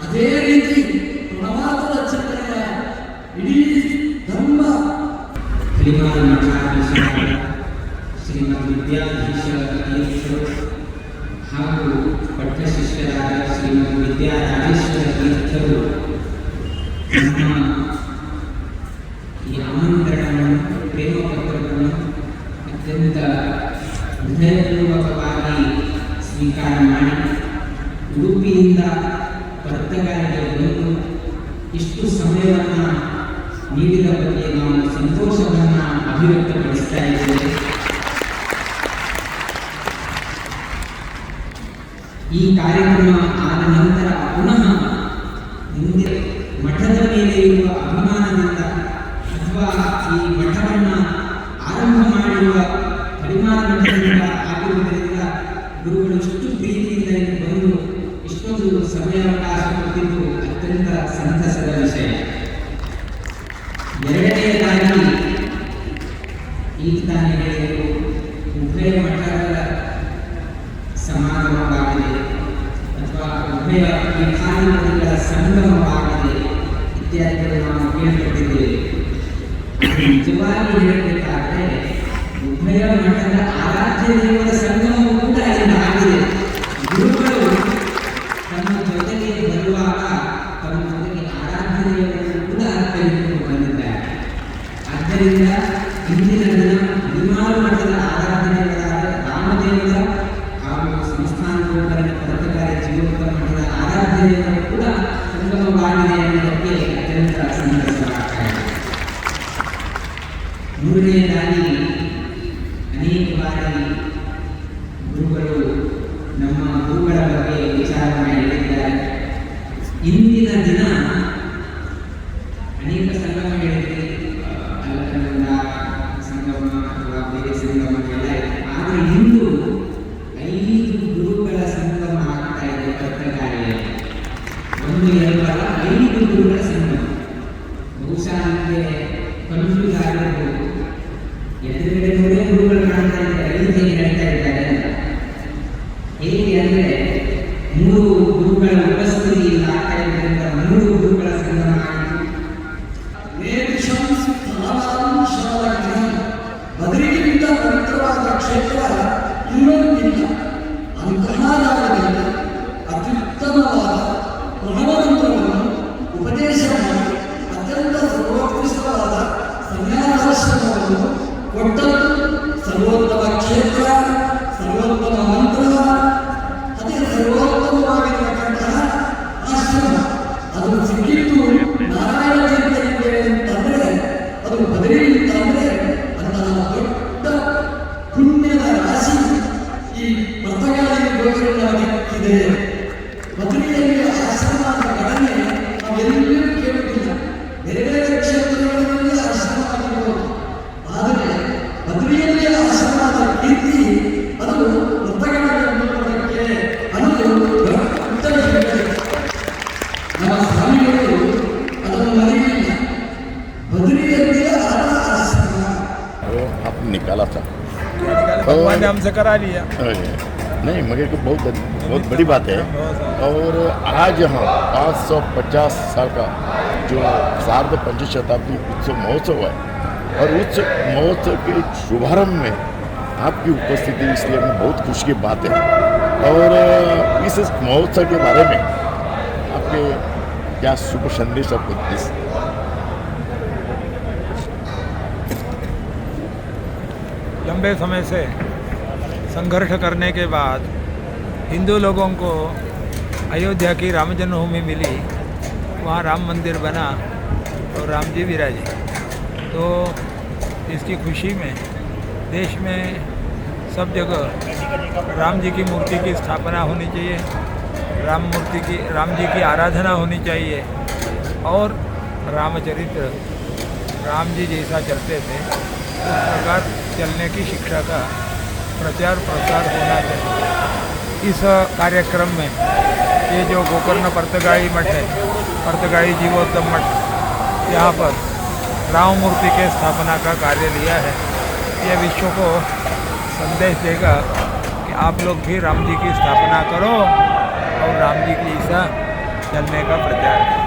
ಅದೇ ರೀತಿ ಪ್ರಮಾದದ ಚಿಂತನೆಯ ಇಡೀ ಧರ್ಮ ಹರಿಮಾನ ಮಠಾಧೀಶರಾದ ಶ್ರೀಮದ್ ವಿದ್ಯಾಧೀಶರ ತೀರ್ಥರು ಹಾಗೂ ಪಟ್ಟಶಿಷ್ಯರಾದ ಶ್ರೀಮದ್ ವಿದ್ಯಾರಾಜೇಶ್ವರ ತೀರ್ಥರು ನಮ್ಮ ಈ ಆಮಂತ್ರಣವನ್ನು ಪ್ರೇಮ ಪತ್ರವನ್ನು ಅತ್ಯಂತ ಹೃದಯಪೂರ್ವಕವಾಗಿ ಸ್ವೀಕಾರ ಮಾಡಿ ಉಡುಪಿಯಿಂದ ಪತ್ರಗಾರಿಗೆ ಬಂದು ಇಷ್ಟು ಸಮಯವನ್ನು ನೀಡಿದ ಬಗ್ಗೆ ನಾವು ಸಂತೋಷವನ್ನು ಅಭಿವ್ಯಕ್ತಪಡಿಸ್ತಾ ಇದ್ದೇವೆ. ಈ ಕಾರ್ಯಕ್ರಮ ಆದ ನಂತರ ಪುನಃ ಮುಂದೆ ಮಠದ ಮೇಲೆ ಇರುವ ಅಭಿಮಾನದಿಂದ ಅಥವಾ ಈ ಮಠವನ್ನು ಆರಂಭ ಮಾಡಿರುವ ಪರಿಮಾಣ ಮಠದಿಂದ ಆಗಿರುವುದರಿಂದ ಗುರುಗಳು ಇಷ್ಟು ಪ್ರೀತಿಯಿಂದ ಬಂದು ಇಷ್ಟೊಂದು ಸಮಯಾವಕಾಶ ಕೊಟ್ಟಿದ್ದು ಅತ್ಯಂತ ಸಂತಸದ ವಿಷಯ. ಎರಡನೆಯದಾಗಿ ಈಗ ತಾನೇ ಹೇಳಿದರು, ಉಭಯ ಮಠಗಳ ಸಮಾಗಮವಾಗಿದೆ ಅಥವಾ ಉಭಯ ವಿಧಾನಗಳ ಸಂಗಮವಾಗಿದೆ ಇತ್ಯಾದಿಗಳು ನಾವು ಕೇಳಿಕೊಂಡಿದ್ದೇವೆ. ನಿಜವಾಗಿ ಹೇಳಬೇಕಾದ್ರೆ ಉಭಯ ಮಠದ ಆರಾಧ್ಯ ದೇವರ ಸಂಗಮವು ಕೂಡ ಇಲ್ಲಿ ಆಗಿದೆ. ಗುರುಗಳು ತಮ್ಮ ಜೊತೆಗೆ ಬರುವಾಗ ತಮ್ಮ ಜೊತೆಗೆ ಆರಾಧ್ಯ ದೇವರನ್ನು ಕೂಡ ಕರೆದುಕೊಂಡು ಬಂದಿದ್ದಾರೆ. ಆದ್ದರಿಂದ ಇಂದಿನ ದಿನ ಹದಿನಾರು ಮಠದ ಆರಾಧ್ಯ ದೇವರಾದ ರಾಮದೇವರ ಹಾಗೂ ಸಂಸ್ಥಾನ ಗೋಕರ್ಣ ಪತ್ರಕಾರಿ ಜೀವೋತ್ತರ ಮಠದ ಆರಾಧ್ಯ ದೇವರು ಕೂಡ ಸಂಗಮವಾಗಿದೆ ಎನ್ನುವುದಕ್ಕೆ ಅತ್ಯಂತ ಸಂತಸವಾಗ್ತಾ ಇದೆ. ಮೂರನೆಯದಾಗಿ ಅನೇಕ ಬಾರಿ ಗುರುಗಳು ನಮ್ಮ ಗುರುಗಳ ಬಗ್ಗೆ ವಿಚಾರವನ್ನು ಹೇಳಿದ್ದಾರೆ. ಇಂದಿನ ದಿನ ಅನೇಕ ಸಂಗಮ ಹೇಳಿದ್ವಿ, ಅಲ್ಲಕನಂದ ಸಂಗಮ ಅಥವಾ ಬೇರೆ ಸಂಗಮಗಳೆಲ್ಲ ಇದೆ. ಆದರೆ ಇಂದು 5 ಗುರುಗಳ ಸಂಗಮ ಆಗ್ತಾ ಇದೆ ಪತ್ರಕಾರಿಯಲ್ಲಿ. 1, 2 ಅಲ್ಲ, 5 ಗುರುಗಳ ಸಂಗಮ. ಬಹುಶಃ ನಮಗೆ ಕನ್ಫ್ಯೂಸ್ ಆಗಿರ್ಬೋದು, ಎದುರುಗಡೆ ನೋಡೇ ಗುರುಗಳು ಕಾಣ್ತಾ ಇದ್ದಾರೆ, 5 ಹೇಗೆ ಹೇಳ್ತಾ ಇದ್ದಾರೆ ಅಂತ. ಹೇಗೆ ಅಂದರೆ 3 ಗುರುಗಳ ಉಪಸ್ಥಿತಿಯಿಂದ ಆಗ್ತಾ ಇದ್ದರಿಂದ 3 ಗುರುಗಳ ಸಂಗಮ ಆಯಿತು. ಬದರಿಗಿಂತ ಪವಿತ್ರವಾದ ಕ್ಷೇತ್ರ ಇನ್ನೊಂದಿಲ್ಲ. ಅಂತಹ ಜಾಗದಲ್ಲಿ ಅತ್ಯುತ್ತಮವಾದ ಪ್ರಣವಮಂತ್ರವನ್ನು ಉಪದೇಶ ಮಾಡಿ ಅತ್ಯಂತ ಸರ್ವೋತ್ಕೃಷ್ಟವಾದ ಸನ್ಯಾಸಾಶ್ರಮವನ್ನು ಕೊಟ್ಟದ್ದು ಸರ್ವೋತ್ತಮ ಕ್ಷೇತ್ರ, ಸರ್ವೋತ್ತಮ ಮಂತ್ರ, ಅದೇ ಸರ್ವೋತ್ತಮವಾಗಿರತಕ್ಕಂತಹ ಆಶ್ರಮ. ಅದು ಸಿಕ್ಕಿದ್ದು ನಾರಾಯಣ ಚಿಂತನೆ ಅಂತಂದ್ರೆ ಅದು ಬದರಿ ಅಂತಂದ್ರೆ ಅಂತಹ ದೊಡ್ಡ ಪುಣ್ಯದ ರಾಶಿ ಈ ಪತ್ರಗಾಳಿ ಗೋಚರವಾಗಿದೆ. ಬದರಿಯಲ್ಲಿ ಆಶ್ರಮದ ಘಟನೆ ನಾವೆಲ್ಲೂ ಕೇಳುತ್ತಿಲ್ಲ. ಬೇರೆ ಬೇರೆ ಕ್ಷೇತ್ರಗಳಲ್ಲಿ ಆಶ್ರಮ ಆಗಿರ್ಬೋದು, ಆದರೆ ಬದರಿಯಲ್ಲಿ ಆಶ್ರಮದ ಕೀರ್ತಿ ಅದು ಪತ್ರಗಾಳಿ ಅನ್ನೋದಕ್ಕೆ ಅನ್ನೋದು ದೊಡ್ಡ ಹೆಗ್ಗಳಿಕೆ. ನಮ್ಮ ಸ್ವಾಮಿಗಳು ಅದನ್ನು ಮರೆಯಿಲ್ಲ. बद्री आपने निकाला था भगवान ने हमसे करा लिया। नहीं, मगर को बहुत बड़ी बात है। और आज यहाँ 550 साल का जो सार्ध पंच शताब्दी उत्सव महोत्सव है, और उस महोत्सव के शुभारंभ में आपकी उपस्थिति इसलिए हमें बहुत खुशी की बात है। और इस महोत्सव के बारे में आपके क्या शुभ संदेश आपको इस लंबे समय से संघर्ष करने के बाद हिंदू लोगों को अयोध्या की राम जन्मभूमि मिली, वहाँ राम मंदिर बना और राम जी विराजे। तो इसकी खुशी में देश में सब जगह राम जी की मूर्ति की स्थापना होनी चाहिए, राम जी की आराधना होनी चाहिए और रामचरित्र राम जी जैसा चलते थे उस प्रकार चलने की शिक्षा का प्रचार प्रसार होना चाहिए। इस कार्यक्रम में ये जो गोकर्ण पर्तगाई मठ है, पर्तगाई जीवोत्तम मठ, यहाँ पर राम मूर्ति के स्थापना का कार्य लिया है। यह विश्व को संदेश देगा कि आप लोग भी राम जी की स्थापना करो और राम जी की ईसा चलने का प्रचार करो।